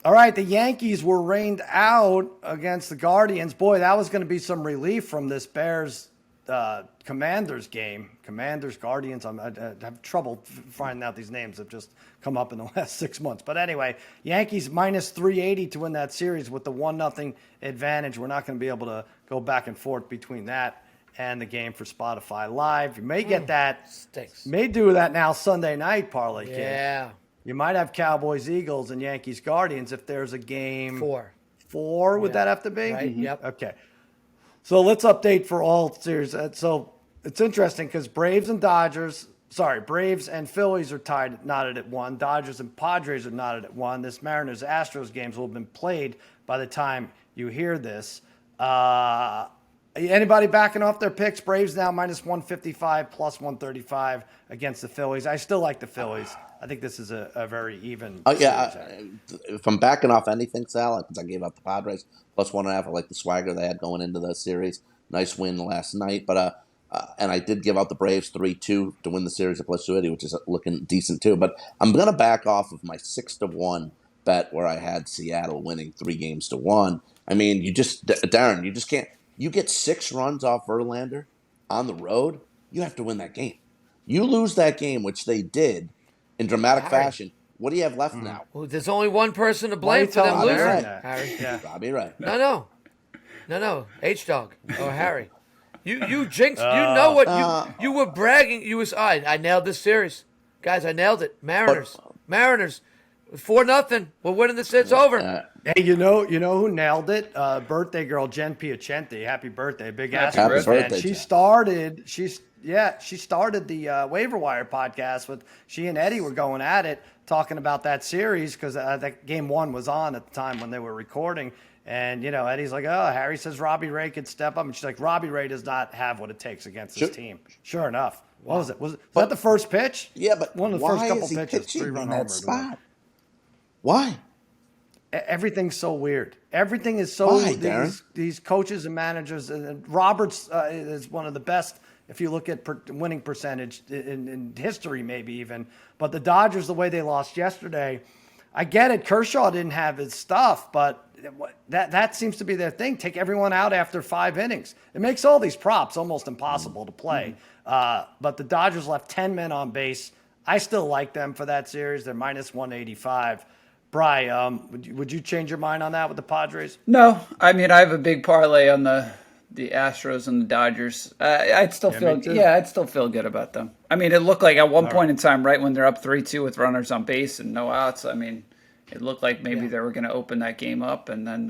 All right, the Yankees were rained out against the Guardians. Boy, that was going to be some relief from this Bears Commanders game. Commanders, Guardians. I have trouble finding out these names have just come up in the last 6 months. But anyway, Yankees minus 380 to win that series with the 1-0 advantage. We're not going to be able to go back and forth between that and the game for Spotify Live. You may get that. Stinks. May do that now Sunday night, Parlay Kid. Yeah. You might have Cowboys, Eagles, and Yankees, Guardians if there's a game. 4. 4, would that have to be? Right, yep. Okay. So let's update for all series. So it's interesting because Braves and Phillies are knotted at 1. Dodgers and Padres are knotted at 1. This Mariners-Astros games will have been played by the time you hear this. Anybody backing off their picks? Braves now minus 155, plus 135 against the Phillies. I still like the Phillies. I think this is a very even. If I'm backing off anything, Sal, because I gave out the Padres plus 1.5. I like the swagger they had going into the series. Nice win last night, but and I did give out the Braves 3-2 to win the series at plus 280, which is looking decent too. But I'm gonna back off of my 6-1 bet where I had Seattle winning 3-1. I mean, Darren, you just can't. You get 6 runs off Verlander on the road, you have to win that game. You lose that game, which they did in dramatic fashion. What do you have left now? Well, there's only one person to blame for them losing. Harry. Yeah. Bobby, right. No. H-Dog or Harry. You jinxed. You know what? You were bragging. I nailed this series. Guys, I nailed it. Mariners. 4-0. We're winning this. It's over. Hey, you know who nailed it? Birthday girl Jen Piacenti. Happy birthday, big ass birthday. She started the Waiver Wire podcast with she and Eddie were going at it, talking about that series because that game 1 was on at the time when they were recording. And Eddie's like, oh, Harry says Robbie Ray could step up, and she's like, Robbie Ray does not have what it takes against this team. Sure enough. What was it? Was that the first pitch? Yeah, but one of the first couple pitches, 3-run homer. Spot? Why? Everything's so weird. Everything is so. Why, these coaches and managers, and Roberts is one of the best. If you look at winning percentage in history, maybe even. But the Dodgers, the way they lost yesterday, I get it. Kershaw didn't have his stuff, but that seems to be their thing. Take everyone out after 5 innings. It makes all these props almost impossible to play. But the Dodgers left 10 men on base. I still like them for that series. They're minus 185. Bri, would you change your mind on that with the Padres? No, I mean I have a big parlay on the Astros and the Dodgers. I'd still feel good about them. I mean, it looked like at one point in time, right when they're up 3-2 with runners on base and no outs. I mean, it looked like maybe they were going to open that game up, and then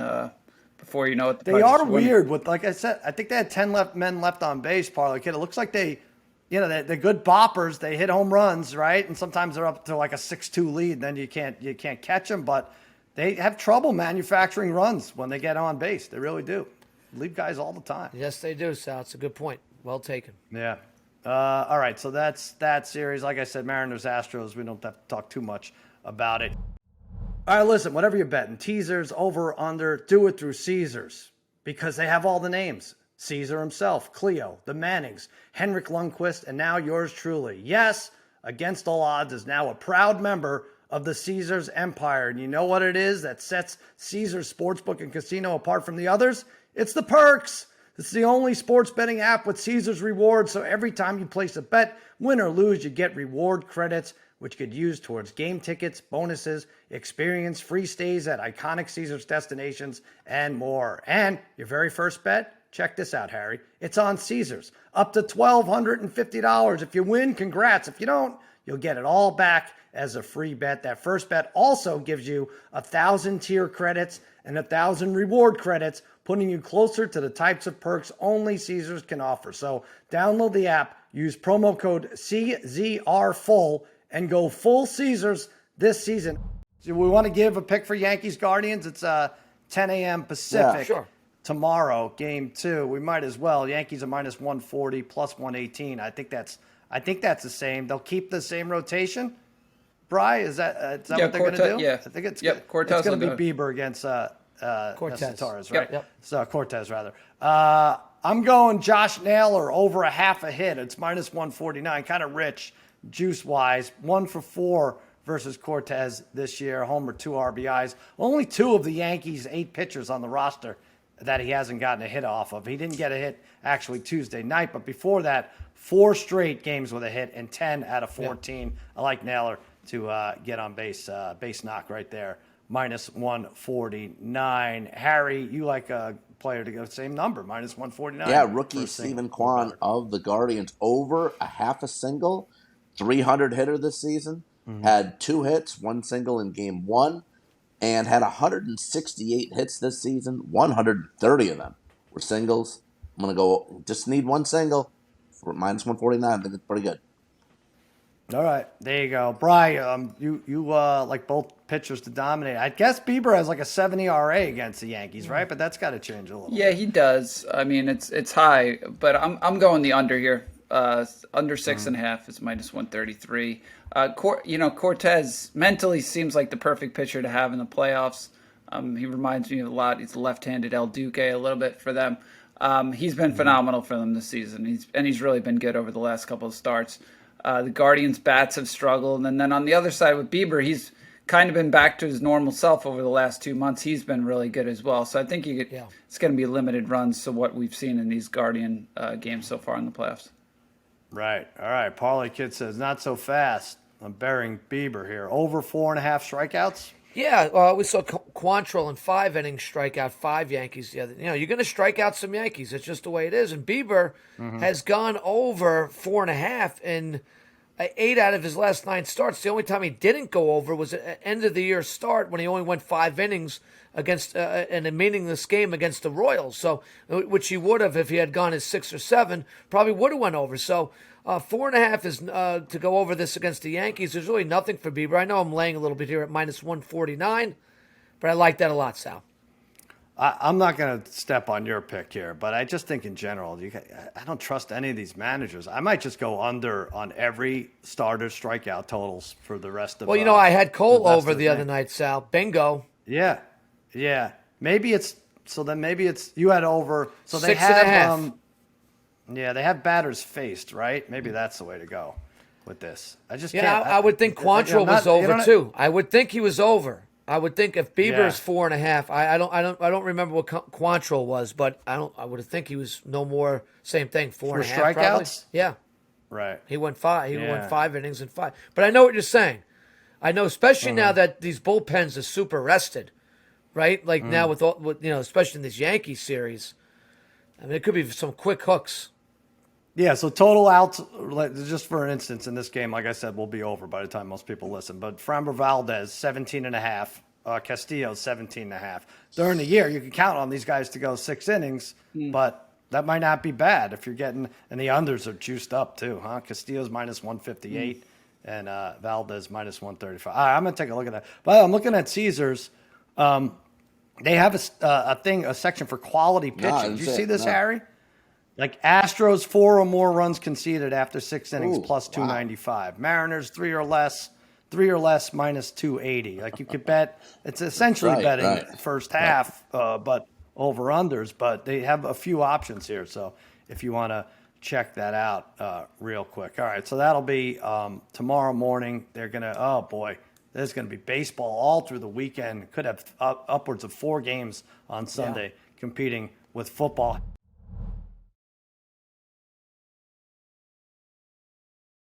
before you know it, they are weird. With like I said, I think they had 10 men left on base. Parlay Kid. It looks like they're good boppers. They hit home runs, right? And sometimes they're up to like a 6-2 lead. Then you can't catch them. But they have trouble manufacturing runs when they get on base. They really do. Leave guys all the time. Yes, they do, Sal. It's a good point. Well taken. Yeah. All right. So that's that series. Like I said, Mariners, Astros. We don't have to talk too much about it. All right. Listen, whatever you're betting, teasers, over, under, do it through Caesars because they have all the names. Caesar himself, Cleo, the Mannings, Henrik Lundqvist, and now yours truly. Yes, Against All Odds is now a proud member of the Caesars empire. And you know what it is that sets Caesars Sportsbook and Casino apart from the others? It's the perks. It's the only sports betting app with Caesars rewards. So every time you place a bet, win or lose, you get reward credits, which could use towards game tickets, bonuses, experience, free stays at iconic Caesars destinations, and more. And your very first bet, check this out, Harry. It's on Caesars. Up to $1,250. If you win, congrats. If you don't, you'll get it all back as a free bet. That first bet also gives you 1,000 tier credits and 1,000 reward credits, putting you closer to the types of perks only Caesars can offer. So download the app, use promo code CZRFULL, and go full Caesars this season. So we want to give a pick for Yankees Guardians. It's 10 a.m. Pacific. Yeah, sure. Tomorrow, game 2. We might as well. Yankees are minus 140, plus 118. I think that's the same. They'll keep the same rotation. Bri, is that what they're going to do? Yeah. I think it's Cortez going to be Bieber against Cortez. Torres, right? Yep. So Cortez, rather. I'm going Josh Naylor over a half a hit. It's minus 149, kind of rich juice-wise. 1 for 4 versus Cortez this year. Homer, 2 RBIs. Only 2 of the Yankees' 8 pitchers on the roster that he hasn't gotten a hit off of. He didn't get a hit actually Tuesday night, but before that, 4 straight games with a hit and 10 out of 14. Yeah. I like Naylor to get on base knock right there. Minus 149. Harry, you like a player to go same number, minus 149. Yeah, rookie Stephen Kwan of the Guardians, over a half a single, 300 hitter this season, had 2 hits, 1 single in game 1, and had 168 hits this season. 130 of them were singles. I'm going to go, just need 1 single for minus 149. I think it's pretty good. All right, there you go. Brian, you like both pitchers to dominate. I guess Bieber has like a 7 ERA against the Yankees, right? But that's got to change a little. Yeah, he does. I mean, it's high, but I'm going the under here. Under 6.5 is minus 133. Cortez mentally seems like the perfect pitcher to have in the playoffs. He reminds me of a lot. He's a left-handed El Duque a little bit for them. He's been phenomenal for them this season. He's really been good over the last couple of starts. The Guardians' bats have struggled. And then on the other side with Bieber, he's kind of been back to his normal self over the last 2 months. He's been really good as well. So I think it's going to be limited runs to what we've seen in these Guardian games so far in the playoffs. Right. All right. Parlay Kid says, not so fast. I'm burying Bieber here. Over 4.5 strikeouts? Yeah, we saw Quantrill in 5 innings strike out 5 Yankees the other. You're going to strike out some Yankees. It's just the way it is. And Bieber has gone over 4.5 in 8 out of his last 9 starts. The only time he didn't go over was at the end of the year start when he only went 5 innings against in a meaningless game against the Royals. So, which he would have if he had gone his 6 or 7, probably would have went over. So. 4.5 is to go over this against the Yankees. There's really nothing for Bieber. I know I'm laying a little bit here at minus 149, but I like that a lot, Sal. I'm not going to step on your pick here, but I just think in general, I don't trust any of these managers. I might just go under on every starter strikeout totals for the rest of. Well, I had Cole over the other night, Sal. Bingo. Yeah. Maybe it's you had over. So they 6.5. Yeah, they have batters faced, right? Maybe that's the way to go with this. I just can't. I would think Quantrill was over too. I would think he was over. I would think if Bieber is 4.5, I don't remember what Quantrill was, but I would think he was no more. Same thing, 4.5 for strikeouts. Probably. Yeah, right. He went 5. He went 5 innings and 5. But I know what you're saying. I know, especially now that these bullpens are super rested, right? Like now with especially in this Yankee series. I mean, it could be some quick hooks. Yeah, so total outs, just for an instance, in this game, like I said, will be over by the time most people listen. But Framber Valdez, 17.5. Castillo, 17.5. During the year, you can count on these guys to go 6 innings, but that might not be bad if you're getting, and the unders are juiced up too, huh? Castillo's minus 158 and Valdez minus 135. All right, I'm going to take a look at that. But I'm looking at Caesars. They have a section for quality pitching. Did you see this, Harry? Like Astros, 4 or more runs conceded after 6 innings, plus 295. Mariners, 3 or less, minus 280. Like you could bet, it's essentially betting first half, but over unders. But they have a few options here. So if you want to check that out real quick. All right, so that'll be tomorrow morning. They're gonna. There's gonna be baseball all through the weekend. Could have upwards of 4 games on Sunday competing with football.